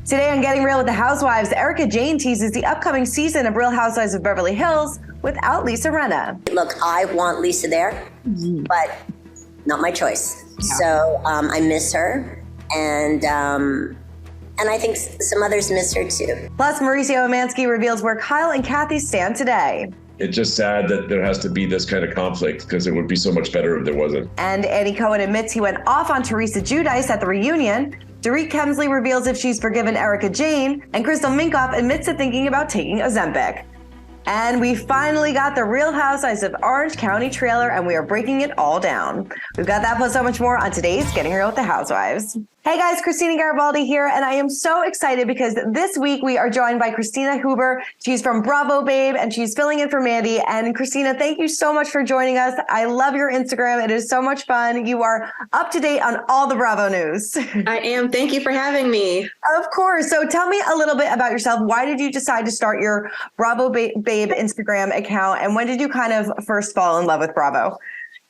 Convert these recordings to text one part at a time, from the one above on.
Today on Getting Real with the Housewives, Erika Jayne teases the upcoming season of Real Housewives of Beverly Hills without Lisa Rinna. Look, I want Lisa there, but not my choice. Yeah. So I miss her, and I think some others miss her too. Plus, Mauricio Umansky reveals where Kyle and Kathy stand today. It's just sad that there has to be this kind of conflict because it would be so much better if there wasn't. And Andy Cohen admits he went off on Teresa Giudice at the reunion. Dorit Kemsley reveals if she's forgiven Erika Jayne, and Crystal Minkoff admits to thinking about taking Ozempic. And we finally got the Real Housewives of Orange County trailer, and we are breaking it all down. We've got that plus so much more on today's Getting Real with the Housewives. Hey guys, Christina Garibaldi here, and I am so excited because this week we are joined by Christina Hoover. She's from Bravo Babe, and she's filling in for Mandy. And Christina, thank you so much for joining us. I love your Instagram. It is so much fun. You are up to date on all the Bravo news. I am. Thank you for having me. Of course. So tell me a little bit about yourself. Why did you decide to start your Bravo Babe Instagram account, and when did you kind of first fall in love with Bravo?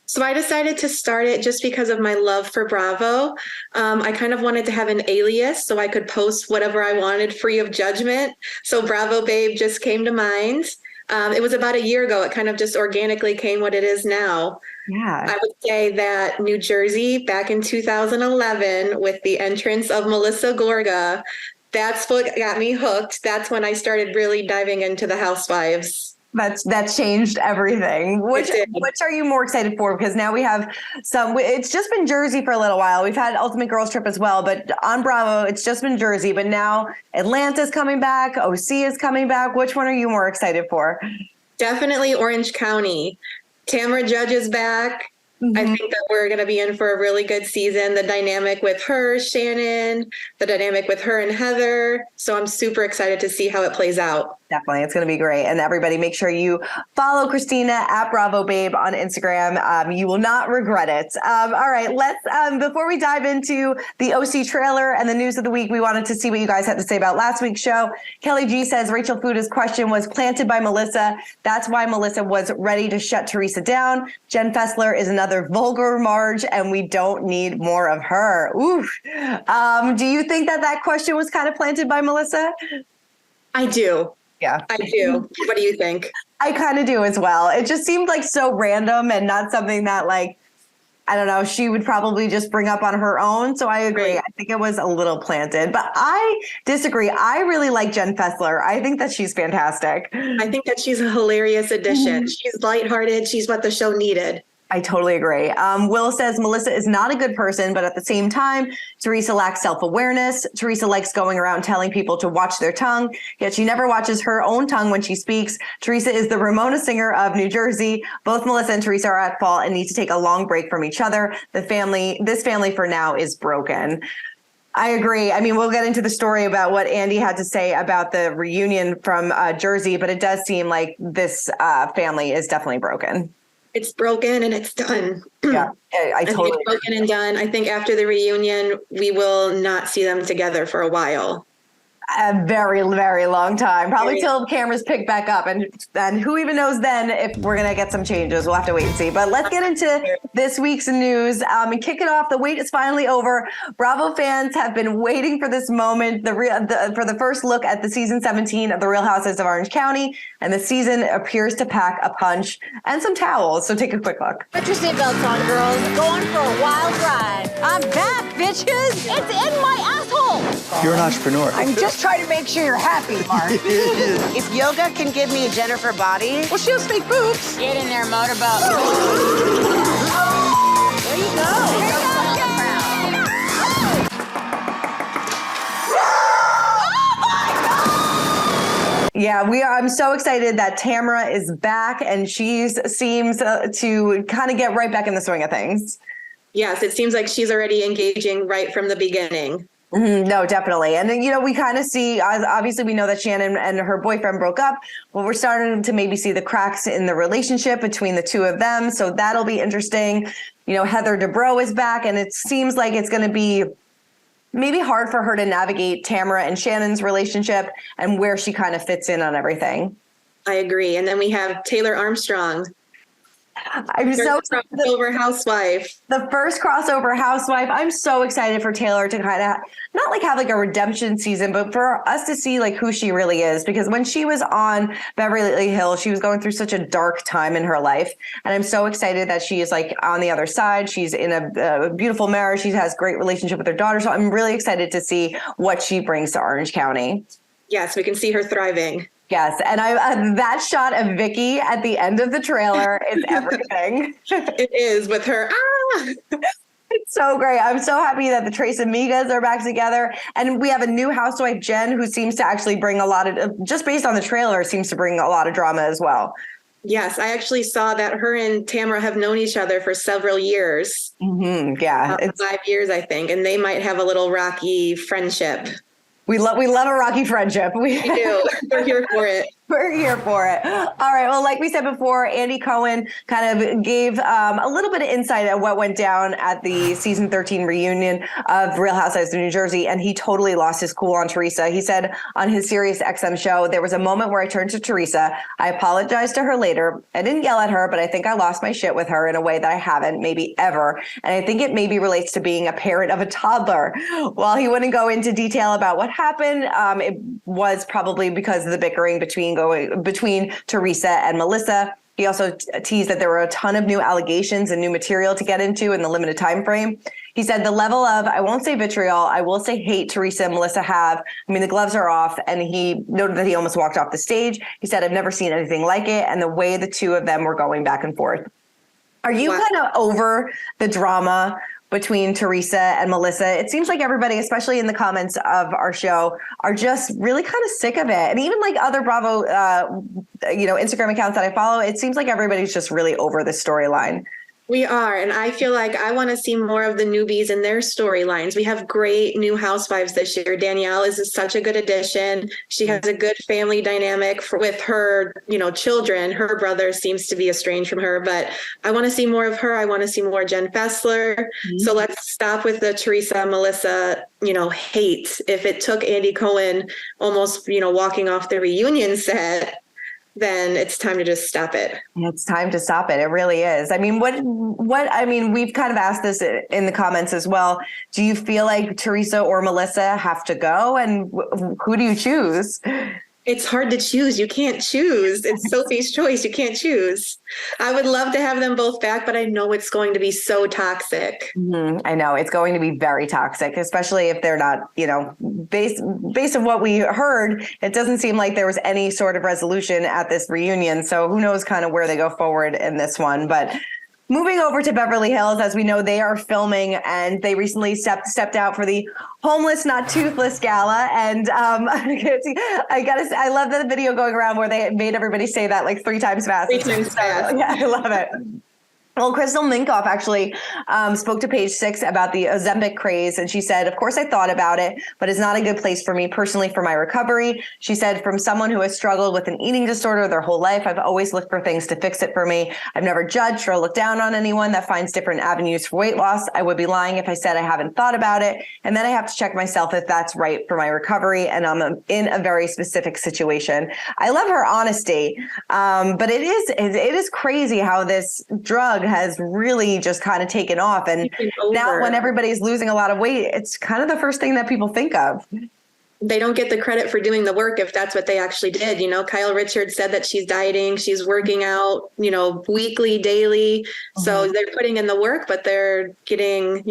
So I decided to start it just because of my love for Bravo. I kind of wanted to have an alias so I could post whatever I wanted free of judgment. So Bravo Babe just came to mind. It was about a year ago. It kind of just organically came what it is now. Yeah. I would say that New Jersey back in 2011 with the entrance of Melissa Gorga, that's what got me hooked. That's when I started really diving into the Housewives. That changed everything. Which are you more excited for? Because now we have it's just been Jersey for a little while. We've had Ultimate Girls Trip as well, but on Bravo, it's just been Jersey. But now Atlanta's coming back. OC is coming back. Which one are you more excited for? Definitely Orange County. Tamra Judge is back. Mm-hmm. I think that we're going to be in for a really good season. The dynamic with her, Shannon, the dynamic with her and Heather. So I'm super excited to see how it plays out. Definitely. It's going to be great. And everybody, make sure you follow Christina at Bravo Babe on Instagram. You will not regret it. All right. Let's, before we dive into the OC trailer and the news of the week, we wanted to see what you guys had to say about last week's show. Kelly G says Rachel Fuda's question was planted by Melissa. That's why Melissa was ready to shut Teresa down. Jen Fessler is another vulgar Marge, and we don't need more of her. Oof. Do you think that question was kind of planted by Melissa? I do. Yeah, I do. What do you think? I kind of do as well. It just seemed like so random and not something that, like, I don't know, she would probably just bring up on her own. So I agree. Right. I think it was a little planted, but I disagree. I really like Jen Fessler. I think that she's fantastic. I think that she's a hilarious addition. She's lighthearted. She's what the show needed. I totally agree. Will says Melissa is not a good person, but at the same time, Teresa lacks self-awareness. Teresa likes going around telling people to watch their tongue, yet she never watches her own tongue when she speaks. Teresa is the Ramona Singer of New Jersey. Both Melissa and Teresa are at fault and need to take a long break from each other. This family for now is broken. I agree. I mean, we'll get into the story about what Andy had to say about the reunion from Jersey, but it does seem like this family is definitely broken. It's broken and it's done. Yeah, I totally think it's broken and done. I think after the reunion, we will not see them together for a while. A very, very long time, probably till cameras pick back up, and who even knows then if we're gonna get some changes. We'll have to wait and see. But let's get into this week's news and kick it off. The wait is finally over. Bravo fans have been waiting for this moment. For the first look at the season 17 of The Real Housewives of Orange County, and the season appears to pack a punch and some towels. So take a quick look. Put your seatbelts on, girls. Going for a wild ride. I'm back, bitches. It's in my asshole. You're an entrepreneur. I'm just trying to make sure you're happy, Mark. If yoga can give me a Jennifer body, well, she has fake boobs. Get in there, motorboat. There you go. Yeah, I'm so excited that Tamra is back, and she seems to kind of get right back in the swing of things. Yes, it seems like she's already engaging right from the beginning. Mm-hmm, no, definitely. And then, we kind of see, obviously we know that Shannon and her boyfriend broke up, but we're starting to maybe see the cracks in the relationship between the two of them. So that'll be interesting. Heather Dubrow is back, and it seems like it's going to be maybe hard for her to navigate Tamra and Shannon's relationship and where she kind of fits in on everything. I agree. And then we have Taylor Armstrong. I'm so crossover housewife. The first crossover housewife. I'm so excited for Taylor to kind of not like have like a redemption season, but for us to see like who she really is. Because when she was on Beverly Hills, she was going through such a dark time in her life. And I'm so excited that she is like on the other side. She's in a beautiful marriage. She has great relationship with her daughter. So I'm really excited to see what she brings to Orange County. Yes, we can see her thriving. Yes, and that shot of Vicky at the end of the trailer is everything. It is with her. It's so great. I'm so happy that the Trace Amigas are back together. And we have a new housewife, Jen, who seems to actually bring a lot of, just based on the trailer, seems to bring a lot of drama as well. Yes, I actually saw that her and Tamara have known each other for several years. Mm-hmm. Yeah. 5 years, I think. And they might have a little rocky friendship. We love a rocky friendship. We do. We're here for it. We're here for it. All right. Well, like we said before, Andy Cohen kind of gave a little bit of insight on what went down at the season 13 reunion of Real Housewives of New Jersey, and he totally lost his cool on Teresa. He said on his Sirius XM show, there was a moment where I turned to Teresa. I apologized to her later. I didn't yell at her, but I think I lost my shit with her in a way that I haven't maybe ever. And I think it maybe relates to being a parent of a toddler. While he wouldn't go into detail about what happened, it was probably because of the bickering between Teresa and Melissa. He also teased that there were a ton of new allegations and new material to get into in the limited time frame. He said the level of, I won't say vitriol, I will say hate Teresa and Melissa have. I mean, the gloves are off, and he noted that he almost walked off the stage. He said, I've never seen anything like it, and the way the two of them were going back and forth. Are you kind of over the drama between Teresa and Melissa? It seems like everybody, especially in the comments of our show, are just really kind of sick of it. And even like other Bravo, Instagram accounts that I follow, it seems like everybody's just really over the storyline. We are. And I feel like I want to see more of the newbies and their storylines. We have great new housewives this year. Danielle is such a good addition. She has a good family dynamic with her, children. Her brother seems to be estranged from her, but I want to see more of her. I want to see more Jen Fessler. Mm-hmm. So let's stop with the Teresa, Melissa, hate. If it took Andy Cohen almost, walking off the reunion set, then it's time to just stop it. It's time to stop it. It really is. I mean, we've kind of asked this in the comments as well. Do you feel like Teresa or Melissa have to go? And who do you choose? It's hard to choose. You can't choose. It's Sophie's choice. You can't choose. I would love to have them both back, but I know it's going to be so toxic. Mm-hmm. I know it's going to be very toxic, especially if they're not, based on what we heard, it doesn't seem like there was any sort of resolution at this reunion. So who knows kind of where they go forward in this one. But moving over to Beverly Hills, as we know, they are filming, and they recently stepped out for the Homeless Not Toothless Gala. And I love the video going around where they made everybody say that like 3 times fast. 3 times fast. Yeah, I love it. Well, Crystal Minkoff actually spoke to Page 6 about the Ozempic craze, and she said, of course I thought about it, but it's not a good place for me personally for my recovery. She said, from someone who has struggled with an eating disorder their whole life, I've always looked for things to fix it for me. I've never judged or looked down on anyone that finds different avenues for weight loss. I would be lying if I said I haven't thought about it. And then I have to check myself if that's right for my recovery, and I'm in a very specific situation. I love her honesty, but it is crazy how this drug has really just kind of taken off. And now when everybody's losing a lot of weight, it's kind of the first thing that people think of. They don't get the credit for doing the work if that's what they actually did. Kyle Richards said that she's dieting, she's working out, weekly, daily. Mm-hmm. So they're putting in the work, but they're getting,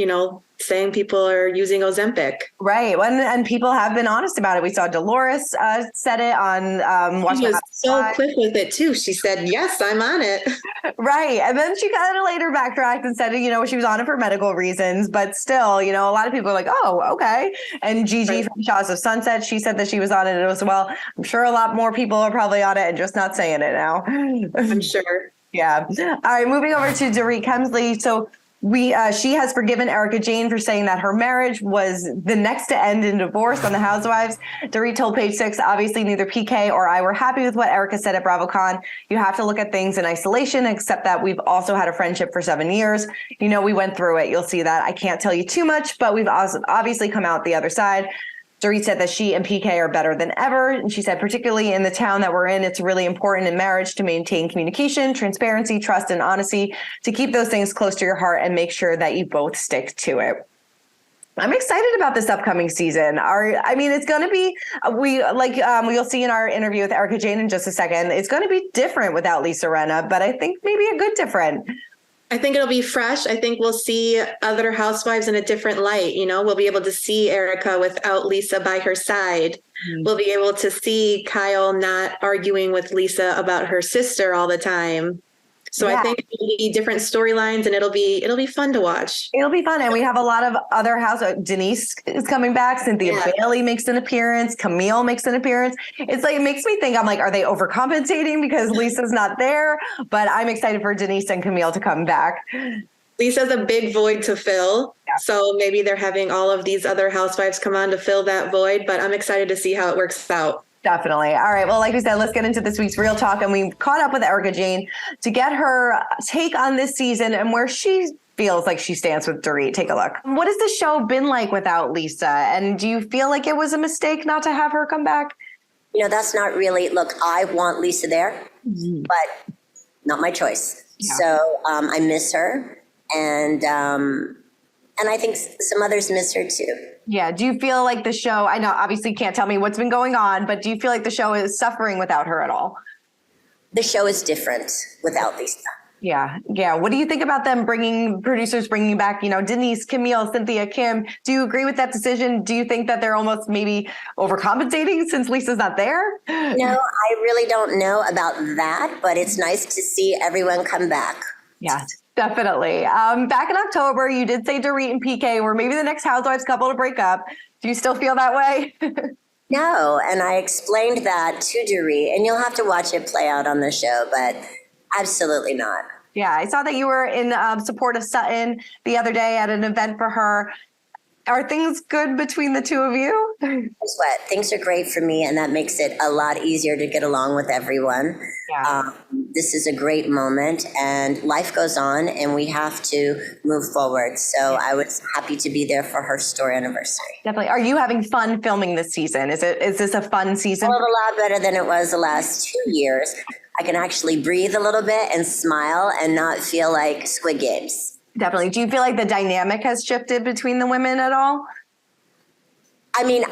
saying people are using Ozempic. Right. And people have been honest about it. We saw Dolores said it on Watch She was so quick with it too. She said, yes, I'm on it. Right. And then she kind of later backtracked and said, she was on it for medical reasons, but still, a lot of people are like, oh, okay. And Gigi from Shaws of Sunset, she said that she was on it as well. I'm sure a lot more people are probably on it and just not saying it now. I'm sure. Yeah. All right. Moving over to Dorit Kemsley. So she has forgiven Erika Jayne for saying that her marriage was the next to end in divorce on the Housewives. Dorit told Page 6, obviously neither PK or I were happy with what Erika said at BravoCon. You have to look at things in isolation, except that we've also had a friendship for 7 years. We went through it. You'll see that. I can't tell you too much, but we've also obviously come out the other side. Dorit said that she and PK are better than ever. And she said, particularly in the town that we're in, it's really important in marriage to maintain communication, transparency, trust, and honesty, to keep those things close to your heart and make sure that you both stick to it. I'm excited about this upcoming season. It's going to be, we'll see in our interview with Erika Jayne in just a second, it's going to be different without Lisa Rinna, but I think maybe a good different. I think it'll be fresh. I think we'll see other housewives in a different light. We'll be able to see Erika without Lisa by her side. We'll be able to see Kyle not arguing with Lisa about her sister all the time. So I think it'll be different storylines, and it'll be fun to watch. It'll be fun. And we have a lot of other Denise is coming back. Cynthia Bailey makes an appearance. Camille makes an appearance. It's like, it makes me think, I'm like, are they overcompensating because Lisa's not there? But I'm excited for Denise and Camille to come back. Lisa's a big void to fill. Yeah. So maybe they're having all of these other housewives come on to fill that void, but I'm excited to see how it works out. Definitely. All right. Well, like we said, let's get into this week's Real Talk. And we caught up with Erika Jayne to get her take on this season and where she feels like she stands with Dorit. Take a look. What has the show been like without Lisa? And do you feel like it was a mistake not to have her come back? That's not really, look, I want Lisa there, but not my choice. Yeah. So I miss her. And I think some others miss her too. Yeah. Do you feel like the show, I know obviously you can't tell me what's been going on, but do you feel like the show is suffering without her at all? The show is different without Lisa. Yeah. Yeah. What do you think about them producers bringing back, Denise, Camille, Cynthia, Kim? Do you agree with that decision? Do you think that they're almost maybe overcompensating since Lisa's not there? No, I really don't know about that, but it's nice to see everyone come back. Yeah. Definitely. Back in October, you did say Dorit and PK were maybe the next Housewives couple to break up. Do you still feel that way? No, and I explained that to Dorit, and you'll have to watch it play out on the show, but absolutely not. Yeah, I saw that you were in support of Sutton the other day at an event for her. Are things good between the two of you? Guess what? Things are great for me, and that makes it a lot easier to get along with everyone. Yeah. This is a great moment, and life goes on, and we have to move forward. So I was happy to be there for her story anniversary. Definitely. Are you having fun filming this season? Is this a fun season? Well, a lot better than it was the last 2 years. I can actually breathe a little bit and smile and not feel like Squid Games. Definitely. Do you feel like the dynamic has shifted between the women at all? I mean,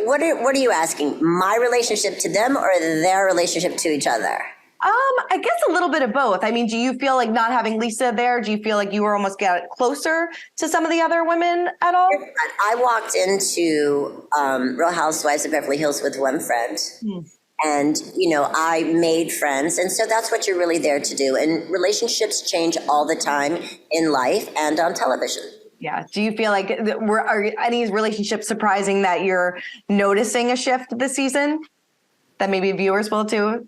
what are you asking? My relationship to them or their relationship to each other? I guess a little bit of both. I mean, do you feel like not having Lisa there, do you feel like you were almost get closer to some of the other women at all? I walked into Real Housewives of Beverly Hills with one friend. And, I made friends. And so that's what you're really there to do. And relationships change all the time in life and on television. Yeah. Do you feel like are any relationships surprising that you're noticing a shift this season that maybe viewers will too?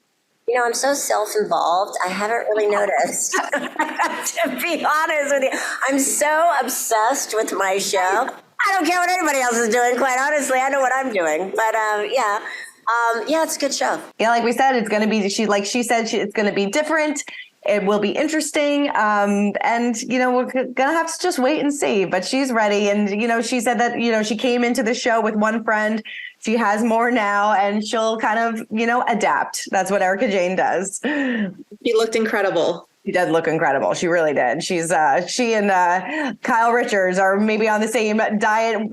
I'm so self-involved. I haven't really noticed. To be honest with you, I'm so obsessed with my show. I don't care what anybody else is doing, quite honestly. I know what I'm doing. But yeah, it's a good show. Yeah, like we said, it's going to be, it's going to be different. It will be interesting. And, we're going to have to just wait and see. But she's ready. And, she said that, she came into the show with one friend. She has more now, and she'll kind of, adapt. That's what Erika Jayne does. She looked incredible. She did look incredible. She really did. She and Kyle Richards are maybe on the same diet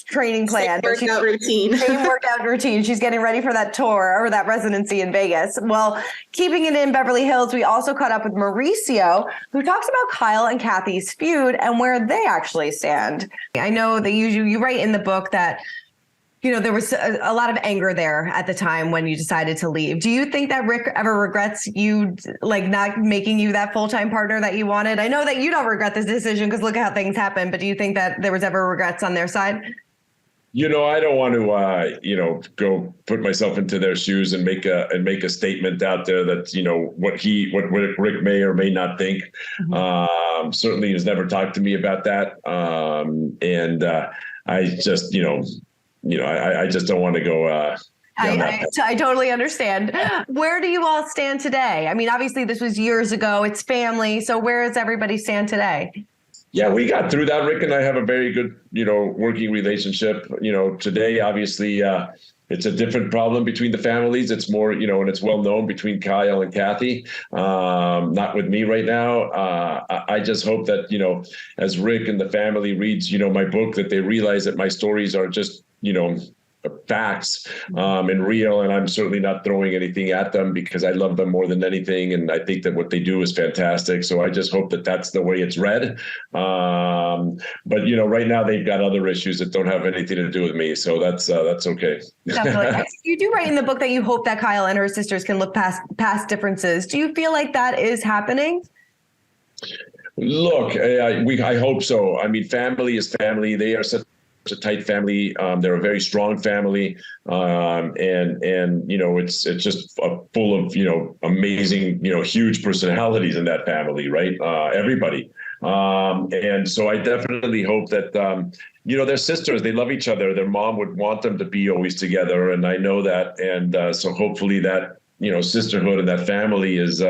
training plan. Same workout routine. Same workout routine. She's getting ready for that tour or that residency in Vegas. Well, keeping it in Beverly Hills, we also caught up with Mauricio, who talks about Kyle and Kathy's feud and where they actually stand. I know that you write in the book that there was a lot of anger there at the time when you decided to leave. Do you think that Rick ever regrets you, like, not making you that full-time partner that you wanted? I know that you don't regret this decision because look at how things happened, but do you think that there was ever regrets on their side? I don't want to, go put myself into their shoes and make a statement out there that, what Rick may or may not think. Mm-hmm. Certainly has never talked to me about that. I just, I just don't want to go. I totally understand. Where do you all stand today? I mean, obviously this was years ago. It's family. So where does everybody stand today? Yeah, we got through that. Rick and I have a very good, working relationship. Today, obviously, it's a different problem between the families. It's more, and it's well known between Kyle and Kathy. Not with me right now. I just hope that, as Rick and the family reads, my book, that they realize that my stories are just, facts and real, and I'm certainly not throwing anything at them because I love them more than anything, and I think that what they do is fantastic. So I just hope that that's the way it's read. But right now they've got other issues that don't have anything to do with me, so that's okay. Definitely. You do write in the book that you hope that Kyle and her sisters can look past differences. Do you feel like that is happening? Look, I hope so. I mean, family is family. They are such a tight family. They're a very strong family. And it's just full of, amazing, huge personalities in that family, right? Everybody. And so I definitely hope that, they're sisters, they love each other. Their mom would want them to be always together. And I know that. And so hopefully that, sisterhood and that family is,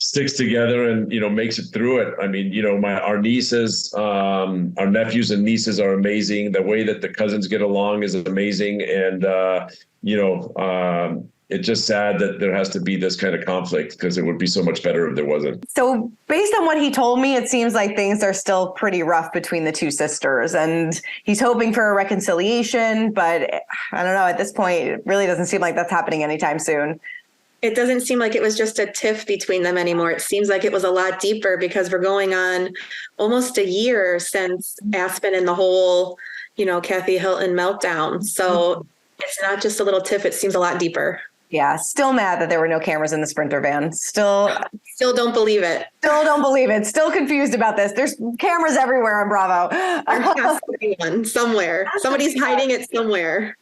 sticks together and, makes it through it. I mean, our nieces, our nephews and nieces are amazing. The way that the cousins get along is amazing. And, it's just sad that there has to be this kind of conflict because it would be so much better if there wasn't. So based on what he told me, it seems like things are still pretty rough between the two sisters, and he's hoping for a reconciliation. But I don't know, at this point, it really doesn't seem like that's happening anytime soon. It doesn't seem like it was just a tiff between them anymore. It seems like it was a lot deeper because we're going on almost a year since Aspen and the whole, Kathy Hilton meltdown. So it's not just a little tiff. It seems a lot deeper. Yeah. Still mad that there were no cameras in the Sprinter van. Still don't believe it. Still don't believe it. Still confused about this. There's cameras everywhere on Bravo. There has to be one somewhere. Somebody's hiding it somewhere.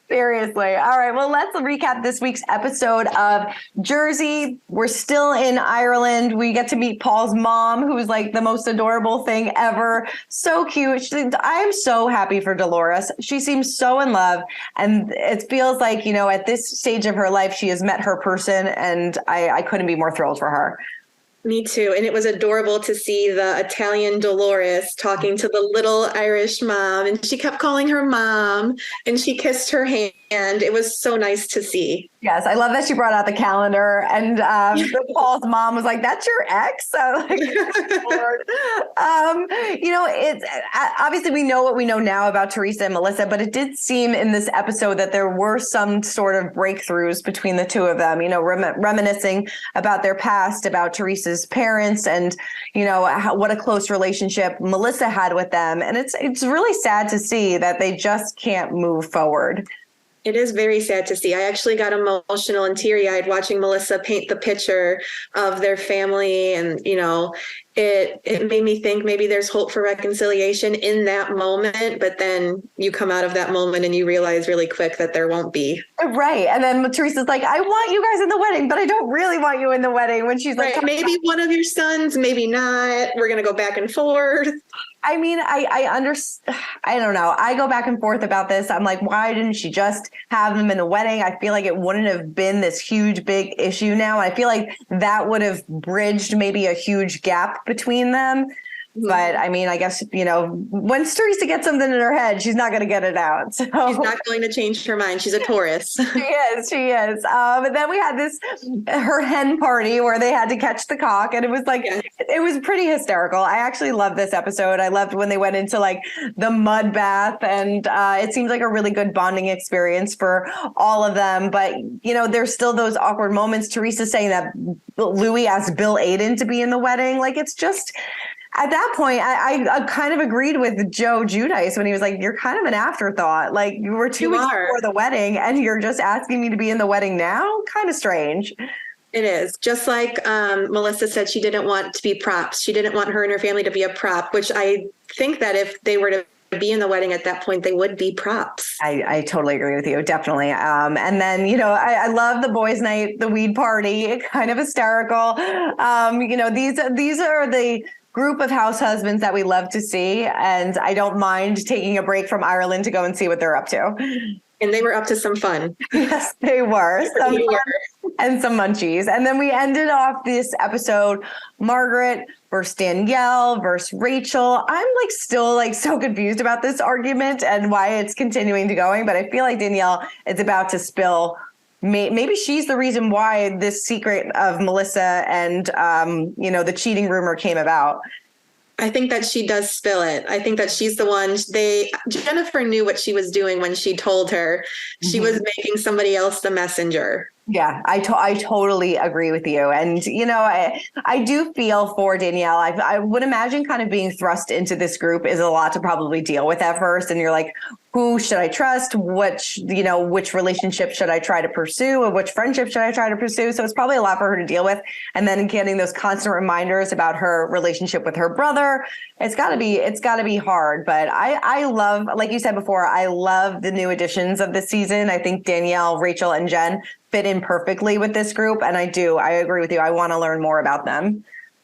Seriously. All right. Well, let's recap this week's episode of Jersey. We're still in Ireland. We get to meet Paul's mom, who's like the most adorable thing ever. So cute. I am so happy for Dolores. She seems so in love. And it feels like, at this stage of her life, she has met her person. And I couldn't be more thrilled for her. Me too. And it was adorable to see the Italian Dolores talking to the little Irish mom. And she kept calling her mom and she kissed her hand. It was so nice to see. Yes, I love that she brought out the calendar, and Paul's mom was like, "That's your ex." So, like, it's obviously we know what we know now about Teresa and Melissa, but it did seem in this episode that there were some sort of breakthroughs between the two of them. Reminiscing about their past, about Teresa's parents, and what a close relationship Melissa had with them, and it's really sad to see that they just can't move forward. It is very sad to see. I actually got emotional and teary-eyed watching Melissa paint the picture of their family. And, it made me think maybe there's hope for reconciliation in that moment. But then you come out of that moment and you realize really quick that there won't be. Right. And then Teresa's like, I want you guys in the wedding, but I don't really want you in the wedding. When she's like, maybe one of your sons, maybe not. We're going to go back and forth. I mean, I understand. I don't know. I go back and forth about this. I'm like, why didn't she just have them in the wedding? I feel like it wouldn't have been this huge, big issue now. I feel like that would have bridged maybe a huge gap between them. But I mean, I guess, once Teresa gets something in her head, she's not going to get it out. So she's not going to change her mind. She's a Taurus. She is. But then we had her hen party where they had to catch the cock. And it was like, It was pretty hysterical. I actually loved this episode. I loved when they went into like the mud bath, and it seems like a really good bonding experience for all of them. But, there's still those awkward moments. Teresa saying that Louis asked Bill Aiden to be in the wedding. Like, it's just... At that point, I kind of agreed with Joe Giudice when he was like, you're kind of an afterthought. Like, you were 2 weeks before the wedding and you're just asking me to be in the wedding now? Kind of strange. It is. Just like Melissa said, she didn't want to be props. She didn't want her and her family to be a prop, which I think that if they were to be in the wedding at that point, they would be props. I totally agree with you. Definitely. And then, I love the boys' night, the weed party, kind of hysterical. These are the group of house husbands that we love to see. And I don't mind taking a break from Ireland to go and see what they're up to. And they were up to some fun. Yes, they were. and some munchies. And then we ended off this episode, Margaret versus Danielle versus Rachel. I'm like still like so confused about this argument and why it's continuing to going, but I feel like Danielle is about to spill. Maybe she's the reason why this secret of Melissa and, the cheating rumor came about. I think that she does spill it. I think that she's the one. Jennifer knew what she was doing when she told her. She was making somebody else the messenger. Yeah, I totally agree with you. And, I do feel for Danielle. I would imagine kind of being thrust into this group is a lot to probably deal with at first. And you're like, who should I trust? Which relationship should I try to pursue? Or which friendship should I try to pursue? So it's probably a lot for her to deal with. And then getting those constant reminders about her relationship with her brother. It's gotta be hard. But I love, like you said before, I love the new additions of this season. I think Danielle, Rachel, and Jen fit in perfectly with this group. And I agree with you. I want to learn more about them.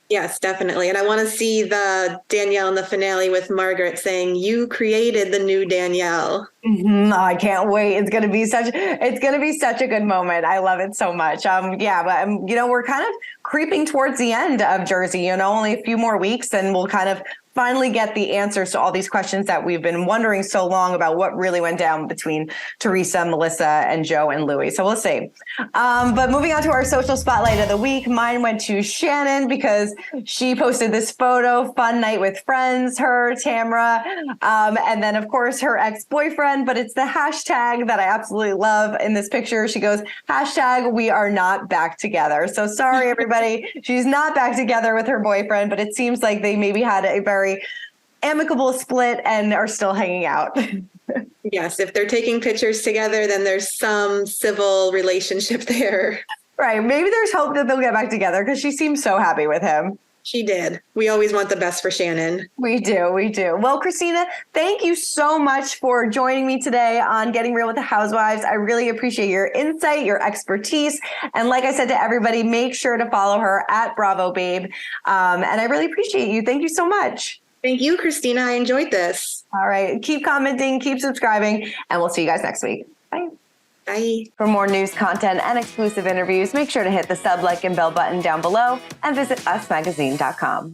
Yes, definitely. And I want to see the Danielle in the finale with Margaret saying, you created the new Danielle. Oh, I can't wait. It's going to be such a good moment. I love it so much. But we're kind of creeping towards the end of Jersey, only a few more weeks and we'll kind of finally get the answers to all these questions that we've been wondering so long about what really went down between Teresa, Melissa, and Joe and Louis. So we'll see. But moving on to our social spotlight of the week, mine went to Shannon because she posted this photo, fun night with friends, her, Tamra, and then of course her ex-boyfriend, but it's the hashtag that I absolutely love in this picture. She goes, hashtag we are not back together. So sorry, everybody. She's not back together with her boyfriend, but it seems like they maybe had a very amicable split and are still hanging out. Yes, if they're taking pictures together, then there's some civil relationship there. Right. Maybe there's hope that they'll get back together because she seems so happy with him. She did. We always want the best for Shannon. We do. Well, Christina, thank you so much for joining me today on Getting Real with the Housewives. I really appreciate your insight, your expertise. And like I said to everybody, make sure to follow her at Bravo Babe. And I really appreciate you. Thank you so much. Thank you, Christina. I enjoyed this. All right. Keep commenting, keep subscribing, and we'll see you guys next week. Bye. Bye. For more news, content, and exclusive interviews, make sure to hit the sub, like, and bell button down below and visit usmagazine.com.